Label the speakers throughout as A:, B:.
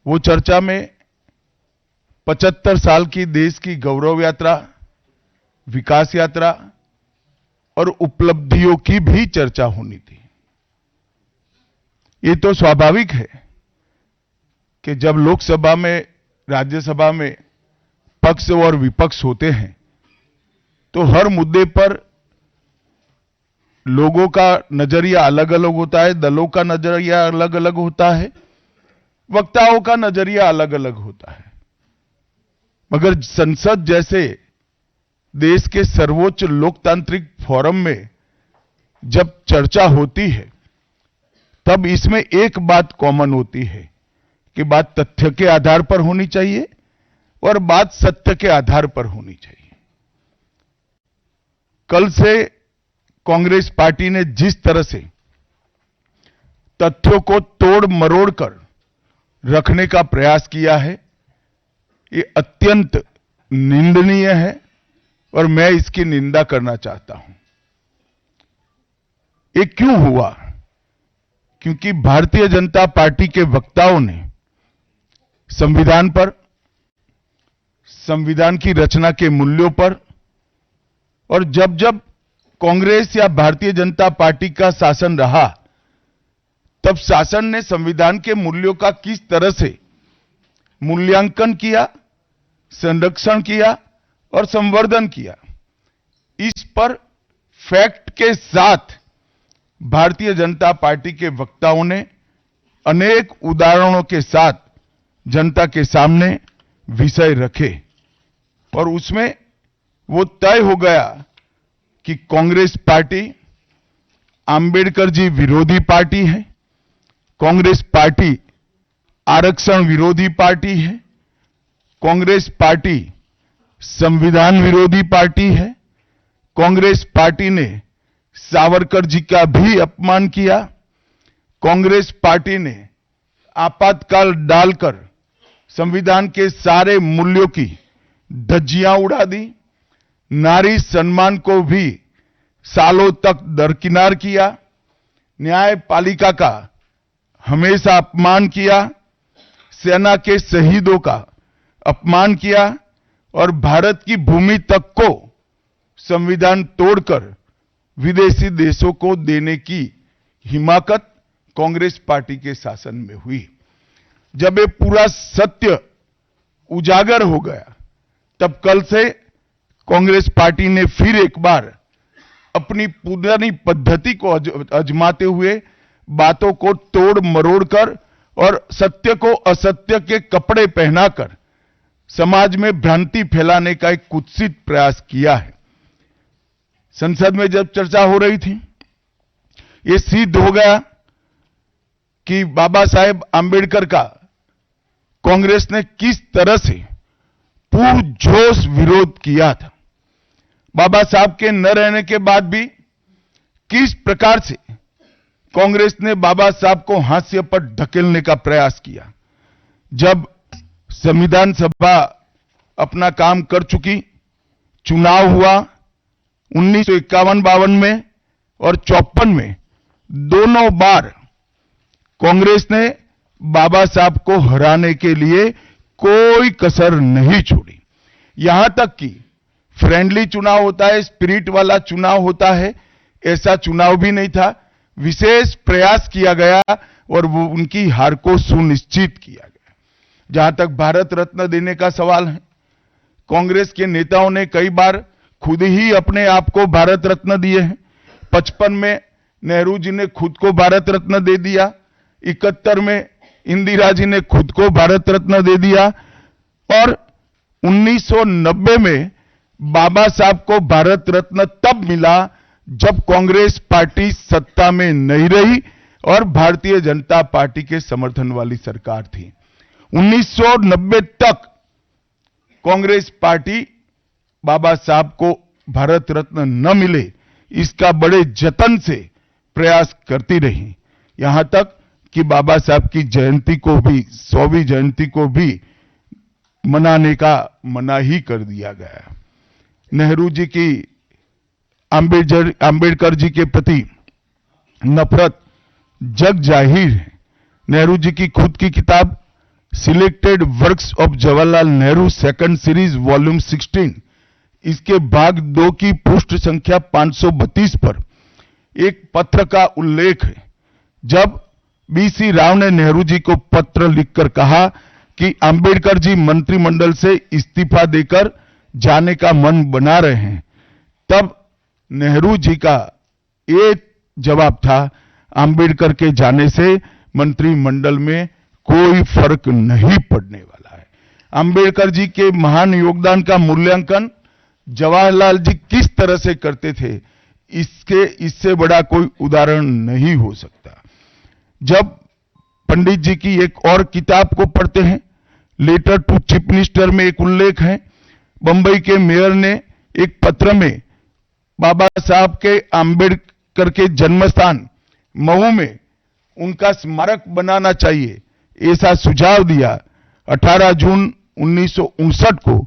A: वो चर्चा में 75 साल की देश की गौरव यात्रा, विकास यात्रा और उपलब्धियों की भी चर्चा होनी थी। ये तो स्वाभाविक है कि जब लोकसभा में, राज्यसभा में पक्ष और विपक्ष होते हैं तो हर मुद्दे पर लोगों का नजरिया अलग अलग होता है, दलों का नजरिया अलग अलग होता है, वक्ताओं का नजरिया अलग अलग होता है। मगर संसद जैसे देश के सर्वोच्च लोकतांत्रिक फोरम में जब चर्चा होती है तब इसमें एक बात कॉमन होती है कि बात तथ्य के आधार पर होनी चाहिए और बात सत्य के आधार पर होनी चाहिए। कल से कांग्रेस पार्टी ने जिस तरह से तथ्यों को तोड़ मरोड़ कर रखने का प्रयास किया है, ये अत्यंत निंदनीय है और मैं इसकी निंदा करना चाहता हूं। ये क्यों हुआ? क्योंकि भारतीय जनता पार्टी के वक्ताओं ने संविधान पर, संविधान की रचना के मूल्यों पर, और जब जब कांग्रेस या भारतीय जनता पार्टी का शासन रहा तब शासन ने संविधान के मूल्यों का किस तरह से मूल्यांकन किया, संरक्षण किया और संवर्धन किया, इस पर फैक्ट के साथ भारतीय जनता पार्टी के वक्ताओं ने अनेक उदाहरणों के साथ जनता के सामने विषय रखे और उसमें वो तय हो गया कि कांग्रेस पार्टी आंबेडकर जी विरोधी पार्टी है, कांग्रेस पार्टी आरक्षण विरोधी पार्टी है, कांग्रेस पार्टी संविधान विरोधी पार्टी है, कांग्रेस पार्टी ने सावरकर जी का भी अपमान किया, कांग्रेस पार्टी ने आपातकाल डालकर संविधान के सारे मूल्यों की धज्जियां उड़ा दी, नारी सम्मान को भी सालों तक दरकिनार किया, न्यायपालिका का हमेशा अपमान किया, सेना के शहीदों का अपमान किया और भारत की भूमि तक को संविधान तोड़कर विदेशी देशों को देने की हिमाकत कांग्रेस पार्टी के शासन में हुई। जब ये पूरा सत्य उजागर हो गया तब कल से कांग्रेस पार्टी ने फिर एक बार अपनी पुरानी पद्धति को आजमाते हुए बातों को तोड़ मरोड़ कर और सत्य को असत्य के कपड़े पहनाकर समाज में भ्रांति फैलाने का एक कुत्सित प्रयास किया है। संसद में जब चर्चा हो रही थी, यह सिद्ध हो गया कि बाबा साहेब आंबेडकर का कांग्रेस ने किस तरह से पुरजोश विरोध किया था। बाबा साहब के न रहने के बाद भी किस प्रकार से कांग्रेस ने बाबा साहब को हाशिए पर ढकेलने का प्रयास किया। जब संविधान सभा अपना काम कर चुकी, चुनाव हुआ 1951-52 में और 54 में, दोनों बार कांग्रेस ने बाबा साहब को हराने के लिए कोई कसर नहीं छोड़ी। यहां तक कि फ्रेंडली चुनाव होता है, स्पिरिट वाला चुनाव होता है, ऐसा चुनाव भी नहीं था। विशेष प्रयास किया गया और वो उनकी हार को सुनिश्चित किया गया। जहां तक भारत रत्न देने का सवाल है, कांग्रेस के नेताओं ने कई बार खुद ही अपने आप को भारत रत्न दिए हैं। 55 में नेहरू जी ने खुद को भारत रत्न दे दिया, 71 में इंदिरा जी ने खुद को भारत रत्न दे दिया और 1990 में बाबा साहब को भारत रत्न तब मिला जब कांग्रेस पार्टी सत्ता में नहीं रही और भारतीय जनता पार्टी के समर्थन वाली सरकार थी। 1990 तक कांग्रेस पार्टी बाबा साहब को भारत रत्न न मिले इसका बड़े जतन से प्रयास करती रही, यहां तक कि बाबा साहब की जयंती को भी, 100वीं जयंती को भी मनाने का मना ही कर दिया गया। नेहरू जी की आंबेडकर जी के प्रति नफरत जग जाहिर है। नेहरू जी की खुद की किताब selected works of Jawaharlal Nehru second series volume 16 इसके भाग 2 की पृष्ठ संख्या 532 पर एक पत्र का उल्लेख है, जब बीसी राव ने नेहरू जी को पत्र लिखकर कहा कि अंबेडकर जी मंत्रिमंडल से इस्तीफा देकर जाने का मन बना रहे हैं, तब नेहरू जी का ये जवाब था, अंबेडकर के जाने से मंत्रिमंडल में कोई फर्क नहीं पड़ने वाला है। अंबेडकर जी के महान योगदान का मूल्यांकन जवाहरलाल जी किस तरह से करते थे, इससे बड़ा कोई उदाहरण नहीं हो सकता। जब पंडित जी की एक और किताब को पढ़ते हैं, लेटर टू चीफ मिनिस्टर में एक उल्लेख है, बंबई के मेयर ने एक पत्र में बाबा साहब के अंबेडकर के जन्मस्थान मऊ में उनका स्मारक बनाना चाहिए, ऐसा सुझाव दिया। 18 जून 1959 को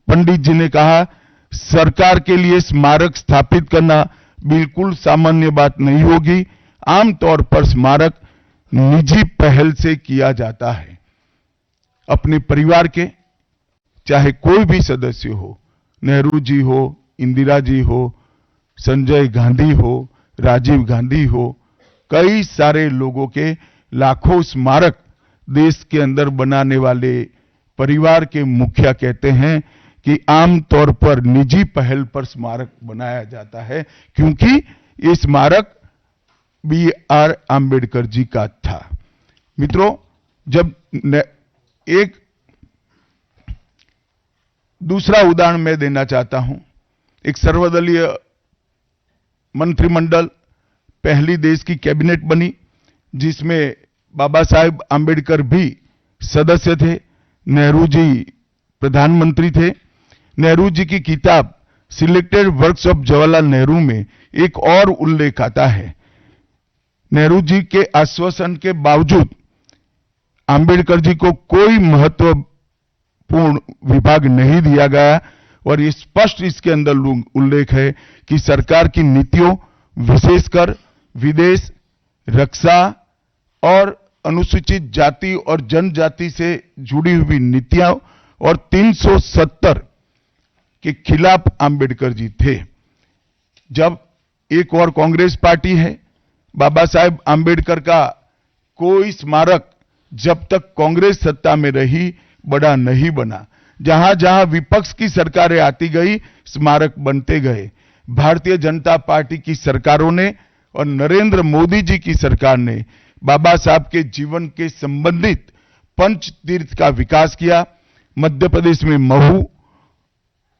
A: पंडित जी ने कहा, सरकार के लिए स्मारक स्थापित करना बिल्कुल सामान्य बात नहीं होगी, आमतौर पर स्मारक निजी पहल से किया जाता है। अपने परिवार के चाहे कोई भी सदस्य हो, नेहरू जी हो, इंदिरा जी हो, संजय गांधी हो, राजीव गांधी हो, कई सारे लोगों के लाखों स्मारक देश के अंदर बनाने वाले परिवार के मुखिया कहते हैं कि आमतौर पर निजी पहल पर स्मारक बनाया जाता है, क्योंकि ये स्मारक B.R. आम्बेडकर जी का था। मित्रों, जब एक दूसरा उदाहरण मैं देना चाहता हूं, एक सर्वदलीय मंत्रिमंडल पहली देश की कैबिनेट बनी, जिसमें बाबा साहेब आम्बेडकर भी सदस्य थे, नेहरू जी प्रधानमंत्री थे। नेहरू जी की किताब selected works of Jawaharlal Nehru में एक और उल्लेख आता है, नेहरू जी के आश्वासन के बावजूद आम्बेडकर जी को कोई महत्वपूर्ण विभाग नहीं दिया गया, और ये स्पष्ट इसके अंदर उल्लेख है कि सरकार की नीतियों, विशेषकर विदेश, रक्षा और अनुसूचित जाति और जनजाति से जुड़ी हुई नीतियां और 370 के खिलाफ आम्बेडकर जी थे। जब एक और कांग्रेस पार्टी है, बाबा साहेब आम्बेडकर का कोई स्मारक जब तक कांग्रेस सत्ता में रही बड़ा नहीं बना। जहां जहां विपक्ष की सरकारें आती गई, स्मारक बनते गए। भारतीय जनता पार्टी की सरकारों ने और नरेंद्र मोदी जी की सरकार ने बाबा साहब के जीवन के संबंधित पंच तीर्थ का विकास किया। मध्य प्रदेश में महू,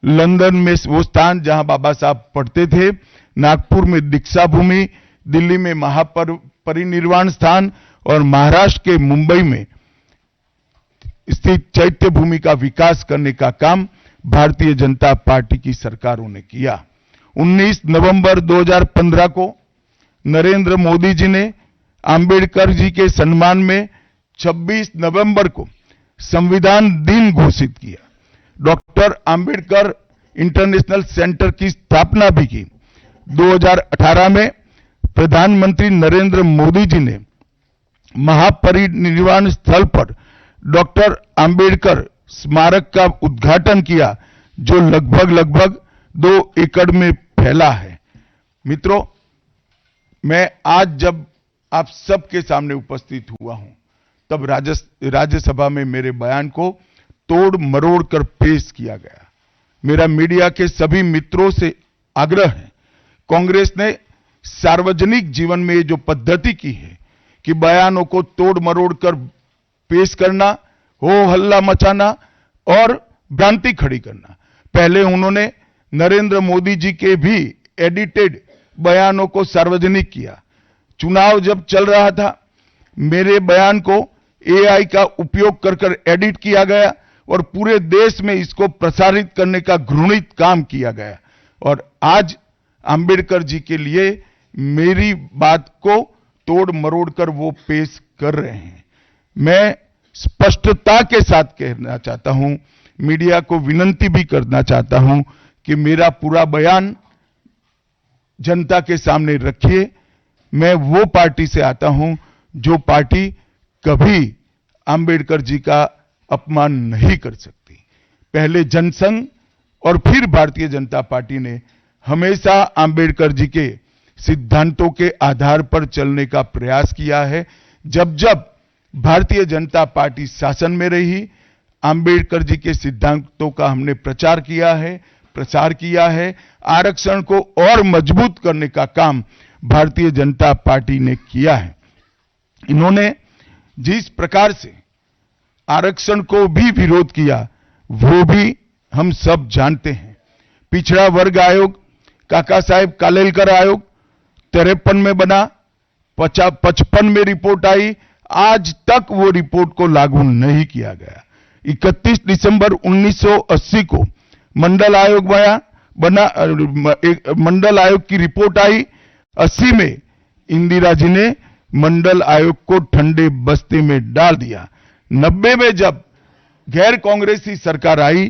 A: लंदन में वो स्थान जहां बाबा साहब पढ़ते थे, नागपुर में दीक्षा भूमि, दिल्ली में महापरिनिर्वाण स्थान और महाराष्ट्र के मुंबई में स्थित चैत्य भूमि का विकास करने का काम भारतीय जनता पार्टी की सरकारों ने किया। 19 नवंबर 2015 को नरेंद्र मोदी जी ने अंबेडकर जी के सम्मान में 26 नवंबर को संविधान दिन घोषित किया। डॉक्टर अंबेडकर इंटरनेशनल सेंटर की स्थापना भी की। 2018 में प्रधानमंत्री नरेंद्र मोदी जी ने महापरिनिर्वाण स्थल पर डॉक्टर अंबेडकर स्मारक का उद्घाटन किया, जो लगभग 2 एकड़ में फैला है। मित्रों, मैं आज जब आप सबके सामने उपस्थित हुआ हूं, तब राज्यसभा में मेरे बयान को तोड़ मरोड़ कर पेश किया गया। मेरा मीडिया के सभी मित्रों से आग्रह है, कांग्रेस ने सार्वजनिक जीवन में ये जो पद्धति की है कि बयानों को तोड़ मरोड़ कर पेश करना, हो हल्ला मचाना और भ्रांति खड़ी करना। पहले उन्होंने नरेंद्र मोदी जी के भी एडिटेड बयानों को सार्वजनिक किया। चुनाव जब चल रहा था, मेरे बयान को AI का उपयोग कर एडिट किया गया और पूरे देश में इसको प्रसारित करने का घृणित काम किया गया। और आज अंबेडकर जी के लिए मेरी बात को तोड़ मरोड़ कर वो पेश कर रहे हैं। मैं स्पष्टता के साथ कहना चाहता हूं, मीडिया को विनती भी करना चाहता हूं कि मेरा पूरा बयान जनता के सामने रखिए। मैं वो पार्टी से आता हूं जो पार्टी कभी अंबेडकर जी का अपमान नहीं कर सकती। पहले जनसंघ और फिर भारतीय जनता पार्टी ने हमेशा आंबेडकर जी के सिद्धांतों के आधार पर चलने का प्रयास किया है। जब जब भारतीय जनता पार्टी शासन में रही, आंबेडकर जी के सिद्धांतों का हमने प्रचार किया है। आरक्षण को और मजबूत करने का काम भारतीय जनता पार्टी ने किया है। इन्होंने जिस प्रकार से आरक्षण को भी विरोध किया, वो भी हम सब जानते हैं। पिछड़ा वर्ग आयोग, काका साहेब कालेलकर आयोग 53 में बना, 55 में रिपोर्ट आई, आज तक वो रिपोर्ट को लागू नहीं किया गया। 31 दिसंबर 1980 को मंडल आयोग बना, मंडल आयोग की रिपोर्ट आई। 80 में इंदिरा जी ने मंडल आयोग को ठंडे बस्ते में डाल दिया। 90 में जब गैर कांग्रेसी सरकार आई,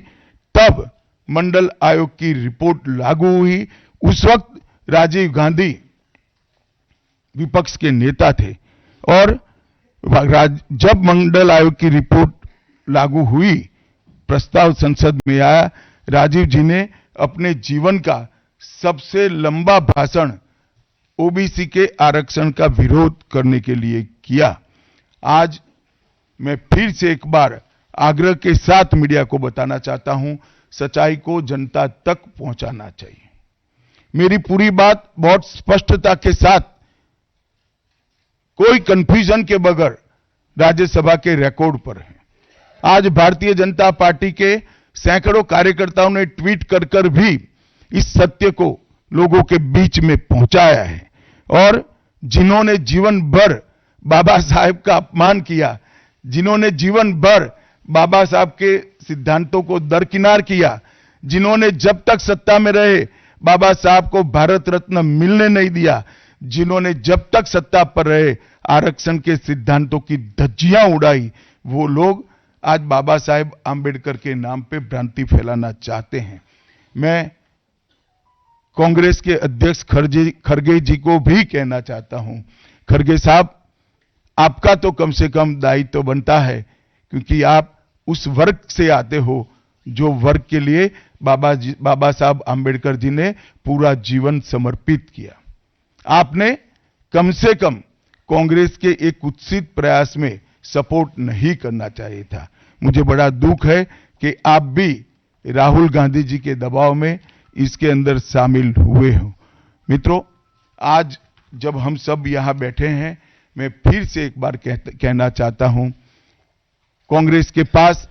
A: तब मंडल आयोग की रिपोर्ट लागू हुई। उस वक्त राजीव गांधी विपक्ष के नेता थे और जब मंडल आयोग की रिपोर्ट लागू हुई, प्रस्ताव संसद में आया, राजीव जी ने अपने जीवन का सबसे लंबा भाषण ओबीसी के आरक्षण का विरोध करने के लिए किया। आज मैं फिर से एक बार आग्रह के साथ मीडिया को बताना चाहता हूं, सच्चाई को जनता तक पहुंचाना चाहिए। मेरी पूरी बात बहुत स्पष्टता के साथ, कोई कंफ्यूजन के बगैर राज्यसभा के रिकॉर्ड पर है। आज भारतीय जनता पार्टी के सैकड़ों कार्यकर्ताओं ने ट्वीट कर भी इस सत्य को लोगों के बीच में पहुंचाया है। और जिन्होंने जीवन भर बाबा साहेब का अपमान किया, जिन्होंने जीवन भर बाबा साहब के सिद्धांतों को दरकिनार किया, जिन्होंने जब तक सत्ता में रहे बाबा साहब को भारत रत्न मिलने नहीं दिया, जिन्होंने जब तक सत्ता पर रहे आरक्षण के सिद्धांतों की धज्जियां उड़ाई, वो लोग आज बाबा साहेब आंबेडकर के नाम पे भ्रांति फैलाना चाहते हैं। मैं कांग्रेस के अध्यक्ष खरगे जी को भी कहना चाहता हूं, खरगे साहब, आपका तो कम से कम दायित्व तो बनता है, क्योंकि आप उस वर्ग से आते हो जो वर्ग के लिए बाबा साहब आंबेडकर जी ने पूरा जीवन समर्पित किया। आपने कम से कम कांग्रेस के एक कुत्सित प्रयास में सपोर्ट नहीं करना चाहिए था। मुझे बड़ा दुख है कि आप भी राहुल गांधी जी के दबाव में इसके अंदर शामिल हुए हो। मित्रों, आज जब हम सब यहां बैठे हैं, मैं फिर से एक बार कहना चाहता हूं, कांग्रेस के पास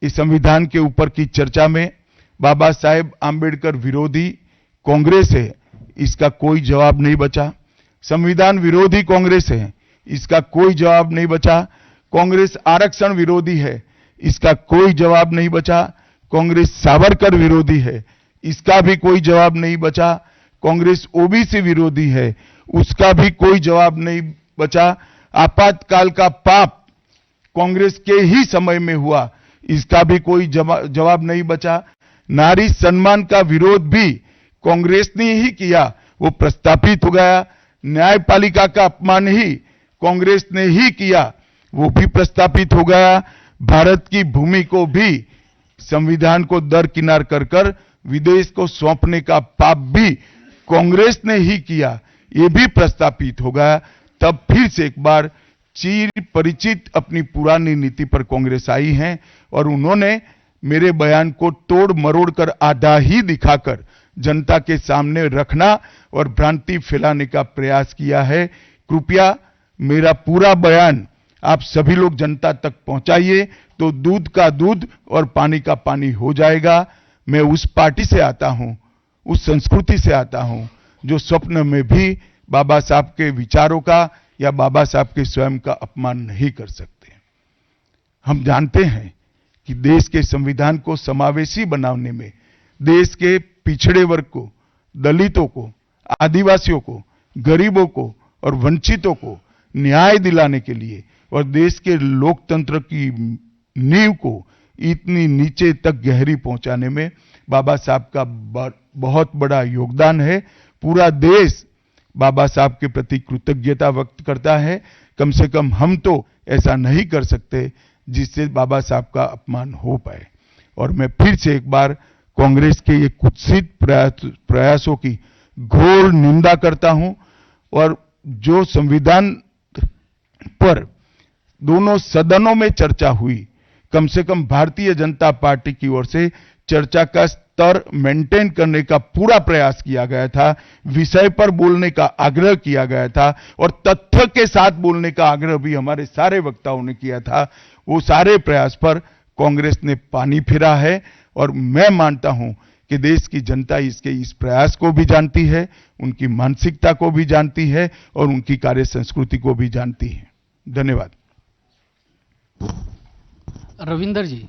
A: इस संविधान के ऊपर की चर्चा में बाबा साहेब आंबेडकर विरोधी कांग्रेस है, इसका कोई जवाब नहीं बचा। संविधान विरोधी कांग्रेस है, इसका कोई जवाब नहीं बचा। कांग्रेस आरक्षण विरोधी है, इसका कोई जवाब नहीं बचा। कांग्रेस सावरकर विरोधी है, इसका भी कोई जवाब नहीं बचा। कांग्रेस ओबीसी विरोधी है, उसका भी कोई जवाब नहीं बचा। आपातकाल का पाप कांग्रेस के ही समय में हुआ, इसका भी कोई जवाब नहीं बचा। नारी सम्मान का विरोध भी कांग्रेस ने ही किया, वो प्रस्तापित हो गया। न्यायपालिका का अपमान ही कांग्रेस ने ही किया, वो भी प्रस्तापित हो गया। भारत की भूमि को भी संविधान को दरकिनार कर विदेश को सौंपने का पाप भी कांग्रेस ने ही किया, ये भी प्रस्तापित हो गया। तब फिर से एक बार चिर परिचित अपनी पुरानी नीति पर कांग्रेस आई है और उन्होंने मेरे बयान को तोड़ मरोड़ कर आधा ही दिखाकर जनता के सामने रखना और भ्रांति फैलाने का प्रयास किया है। कृपया मेरा पूरा बयान आप सभी लोग जनता तक पहुंचाइए, तो दूध का दूध और पानी का पानी हो जाएगा। मैं उस पार्टी से आता हूं, उस संस्कृति से आता हूं, जो स्वप्न में भी बाबा साहब के विचारों का या बाबा साहब के स्वयं का अपमान नहीं कर सकते। हम जानते हैं कि देश के संविधान को समावेशी बनाने में देश के पिछड़े वर्ग को, दलितों को, आदिवासियों को, गरीबों को और वंचितों को न्याय दिलाने के लिए और देश के लोकतंत्र की नींव को इतनी नीचे तक गहरी पहुंचाने में बाबा साहब का बहुत बड़ा योगदान है। पूरा देश बाबा साहब के प्रति कृतज्ञता व्यक्त करता है। कम से कम हम तो ऐसा नहीं कर सकते जिससे बाबा साहब का अपमान हो पाए। और मैं फिर से एक बार कांग्रेस के ये कुत्सित प्रयासों की घोर निंदा करता हूं और जो संविधान पर दोनों सदनों में चर्चा हुई, कम से कम भारतीय जनता पार्टी की ओर से चर्चा का स्तर मेंटेन करने का पूरा प्रयास किया गया था, विषय पर बोलने का आग्रह किया गया था और तथ्य के साथ बोलने का आग्रह भी हमारे सारे वक्ताओं ने किया था। वो सारे प्रयास पर कांग्रेस ने पानी फिरा है और मैं मानता हूं कि देश की जनता इसके इस प्रयास को भी जानती है, उनकी मानसिकता को भी जानती है और उनकी कार्य संस्कृति को भी जानती है। धन्यवाद।
B: रविंदर जी।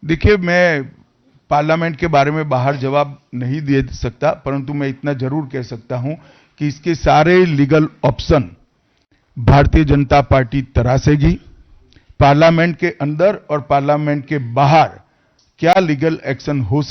A: देखिए, मैं पार्लियामेंट के बारे में बाहर जवाब नहीं दे सकता, परंतु मैं इतना जरूर कह सकता हूं कि इसके सारे legal option Bharatiya Janata party तरासेगी। Parliament के अंदर और पार्लियामेंट के बाहर क्या लीगल एक्शन हो